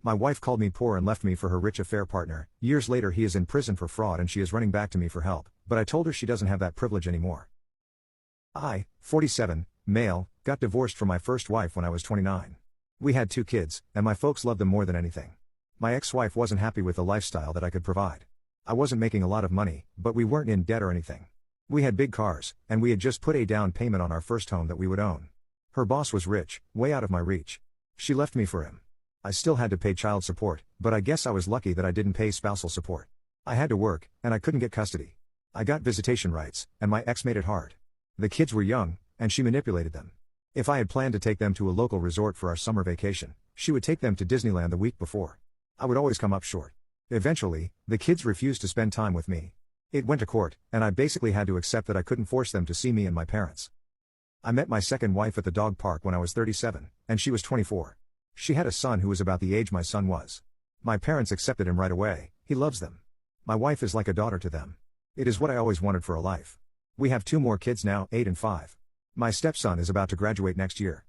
My wife called me poor and left me for her rich affair partner. Years later he is in prison for fraud and she is running back to me for help, but I told her she doesn't have that privilege anymore. I, 47, male, got divorced from my first wife when I was 29. We had 2 kids, and my folks loved them more than anything. My ex-wife wasn't happy with the lifestyle that I could provide. I wasn't making a lot of money, but we weren't in debt or anything. We had big cars, and we had just put a down payment on our first home that we would own. Her boss was rich, way out of my reach. She left me for him. I still had to pay child support, but I guess I was lucky that I didn't pay spousal support. I had to work, and I couldn't get custody. I got visitation rights, and my ex made it hard. The kids were young, and she manipulated them. If I had planned to take them to a local resort for our summer vacation, she would take them to Disneyland the week before. I would always come up short. Eventually, the kids refused to spend time with me. It went to court, and I basically had to accept that I couldn't force them to see me and my parents. I met my second wife at the dog park when I was 37, and she was 24. She had a son who was about the age my son was. My parents accepted him right away. He loves them. My wife is like a daughter to them. It is what I always wanted for a life. We have 2 more kids now, 8 and 5. My stepson is about to graduate next year.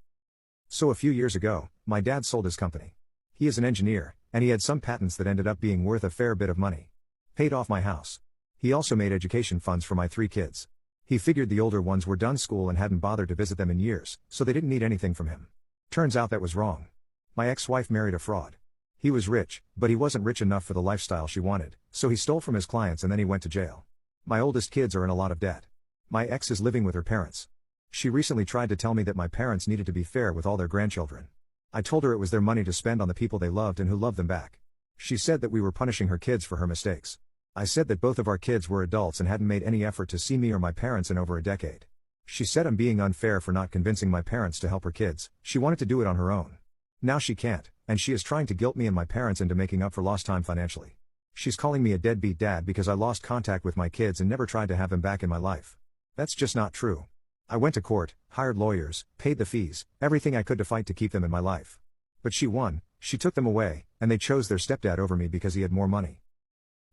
So a few years ago, my dad sold his company. He is an engineer, and he had some patents that ended up being worth a fair bit of money. Paid off my house. He also made education funds for my 3 kids. He figured the older ones were done school and hadn't bothered to visit them in years, so they didn't need anything from him. Turns out that was wrong. My ex-wife married a fraud. He was rich, but he wasn't rich enough for the lifestyle she wanted, so he stole from his clients and then he went to jail. My oldest kids are in a lot of debt. My ex is living with her parents. She recently tried to tell me that my parents needed to be fair with all their grandchildren. I told her it was their money to spend on the people they loved and who loved them back. She said that we were punishing her kids for her mistakes. I said that both of our kids were adults and hadn't made any effort to see me or my parents in over a decade. She said I'm being unfair for not convincing my parents to help her kids. She wanted to do it on her own. Now she can't, and she is trying to guilt me and my parents into making up for lost time financially. She's calling me a deadbeat dad because I lost contact with my kids and never tried to have them back in my life. That's just not true. I went to court, hired lawyers, paid the fees, everything I could to fight to keep them in my life. But she won. She took them away, and they chose their stepdad over me because he had more money.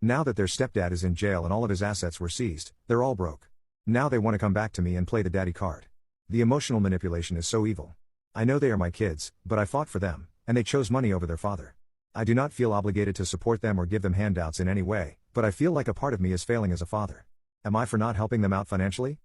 Now that their stepdad is in jail and all of his assets were seized, they're all broke. Now they want to come back to me and play the daddy card. The emotional manipulation is so evil. I know they are my kids, but I fought for them, and they chose money over their father. I do not feel obligated to support them or give them handouts in any way, but I feel like a part of me is failing as a father. Am I for not helping them out financially?